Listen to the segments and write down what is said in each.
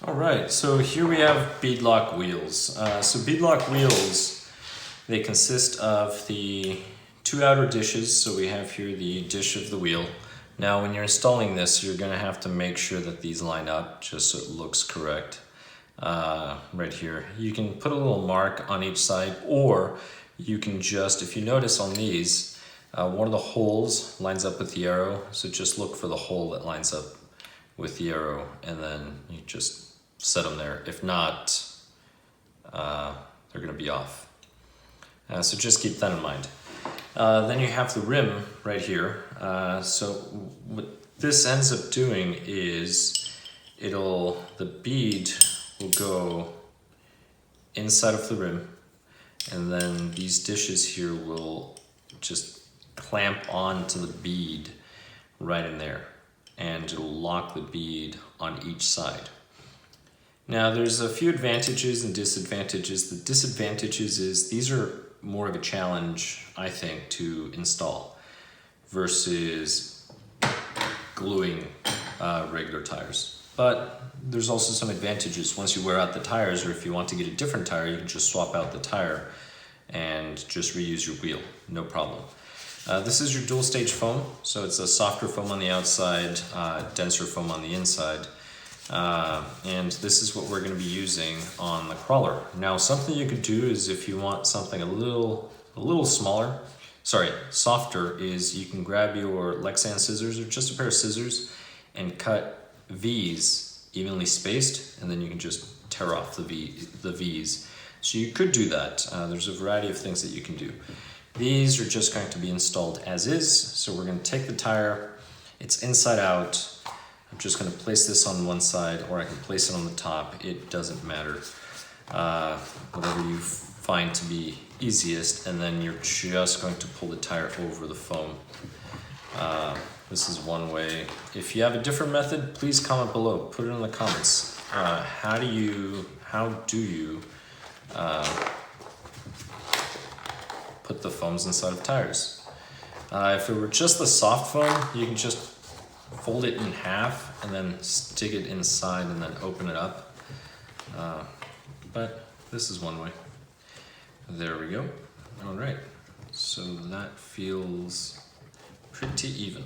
Alright, so here we have beadlock wheels. So beadlock wheels, they consist of the two outer dishes. So we have here the dish of the wheel. Now when you're installing this, you're going to have to make sure that these line up just so it looks correct. Right here. You can put a little mark on each side, or you can just, if you notice on these, one of the holes lines up with the arrow. So just look for the hole that lines up with the arrow, and then you just set them there. If not, they're going to be off. So just keep that in mind. Then you have the rim right here. So what this ends up doing is the bead will go inside of the rim, and then these dishes here will just clamp onto the bead right in there, and it'll lock the bead on each side. Now there's a few advantages and disadvantages. The disadvantages is these are more of a challenge, I think, to install versus gluing regular tires. But there's also some advantages. Once you wear out the tires, or if you want to get a different tire, you can just swap out the tire and just reuse your wheel, no problem. This is your dual stage foam, so it's a softer foam on the outside, denser foam on the inside. And this is what we're going to be using on the crawler. Now something you could do is, if you want something a little softer, is you can grab your Lexan scissors or just a pair of scissors and cut V's evenly spaced, and then you can just tear off the V's. So you could do that. There's a variety of things that you can do. These are just going to be installed as is. So we're going to take the tire, it's inside out. I'm just going to place this on one side, or I can place it on the top. It doesn't matter. Whatever you find to be easiest, and then you're just going to pull the tire over the foam. This is one way. If you have a different method, please comment below. Put it in the comments. How do you put the foams inside of tires? If it were just the soft foam, you can just fold it in half and then stick it inside and then open it up. But this is one way. There we go. All right, so that feels pretty even.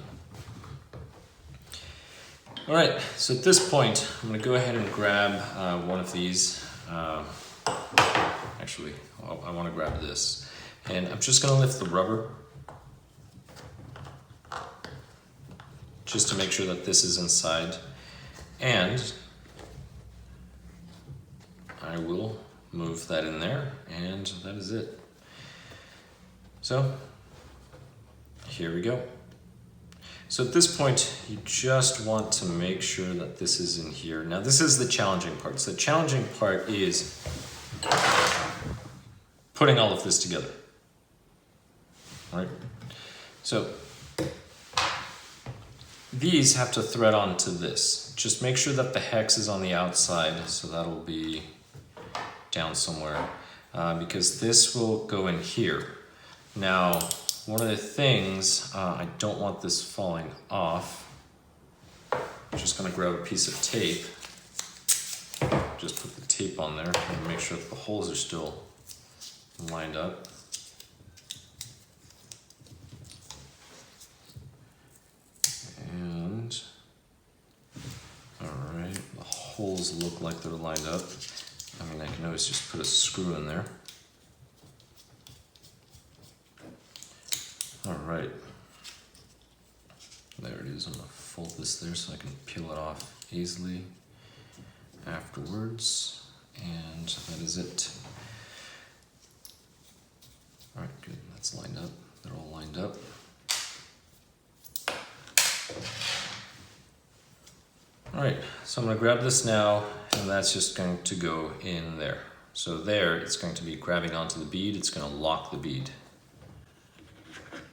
All right, so at this point, I'm gonna go ahead and grab one of these. Actually, I wanna grab this. And I'm just gonna lift the rubber just to make sure that this is inside. And I will move that in there, and that is it. So here we go. So at this point, you just want to make sure that this is in here. Now this is the challenging part. So the challenging part is putting all of this together. All right. So these have to thread onto this. Just make sure that the hex is on the outside, so that'll be down somewhere, because this will go in here. Now, one of the things, I don't want this falling off. I'm just gonna grab a piece of tape. Just put the tape on there and make sure that the holes are still lined up. And, all right, the holes look like they're lined up. I mean, I can always just put a screw in there. All right, there it is. I'm gonna fold this there so I can peel it off easily afterwards, and that is it. All right, good, that's lined up. They're all lined up. All right, so I'm gonna grab this now, and that's just going to go in there. So there, it's going to be grabbing onto the bead. It's gonna lock the bead.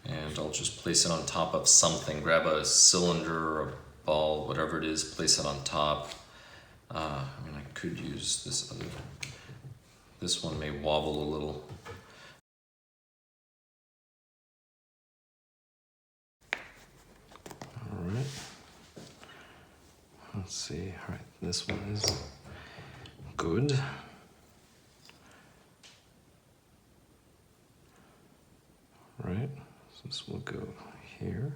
And I'll just place it on top of something. Grab a cylinder or a ball, whatever it is, place it on top. could use this other. This one may wobble a little. All right. Let's see. All right, this one is good. Right, so this will go here.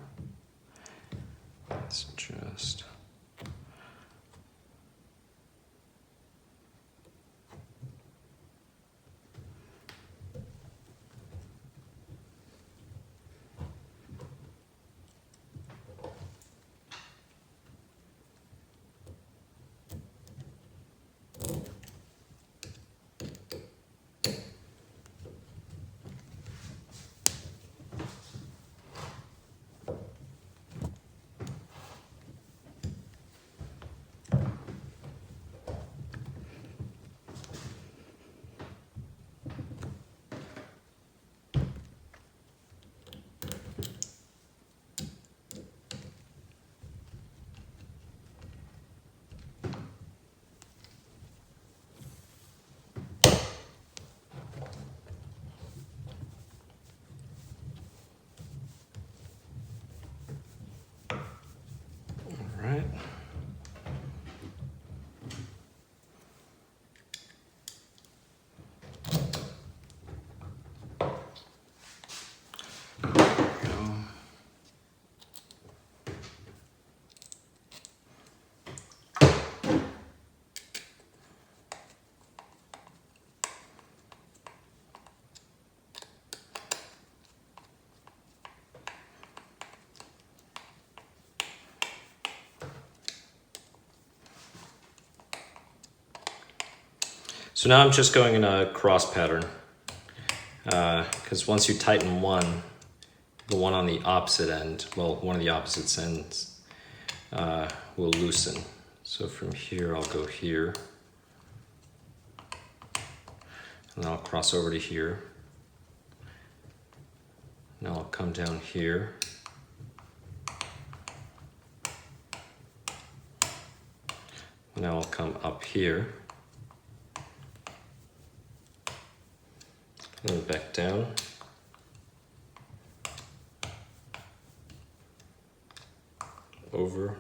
Let's just So now I'm just going in a cross pattern, because once you tighten one, the one on the opposite end, well, one of the opposite ends will loosen. So from here, I'll go here, and then I'll cross over to here. Now I'll come down here. Now I'll come up here. And back down. Over.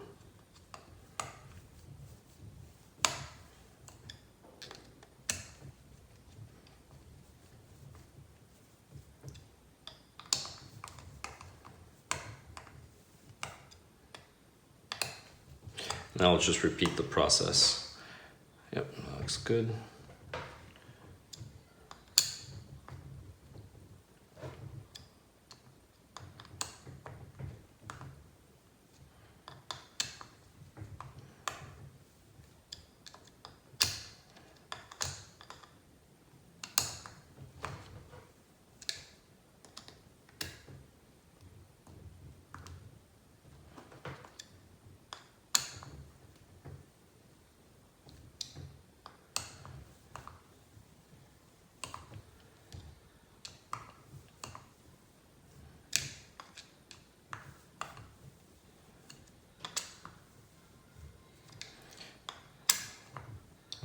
Now I'll just repeat the process. Yep, that looks good.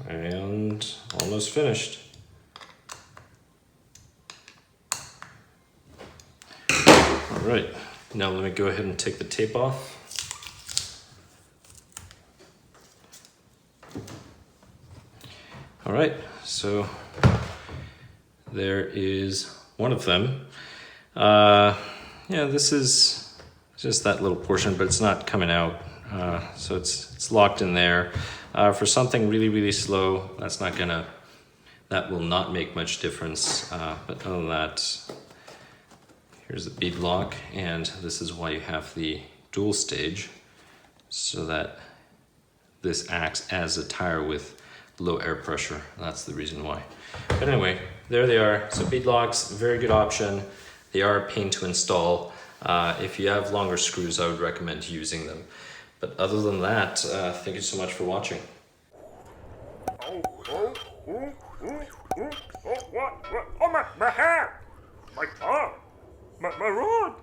And almost finished. All right, now let me go ahead and take the tape off. All right, so there is one of them. Yeah, this is just that little portion, but it's not coming out. So it's locked in there. For something really, really slow, that will not make much difference. But other than that, here's the beadlock, and this is why you have the dual stage, so that this acts as a tire with low air pressure. That's the reason why. But anyway, there they are. So beadlocks, very good option. They are a pain to install. If you have longer screws, I would recommend using them. But other than that, thank you so much for watching. What? Oh, my hair! My car! My rod!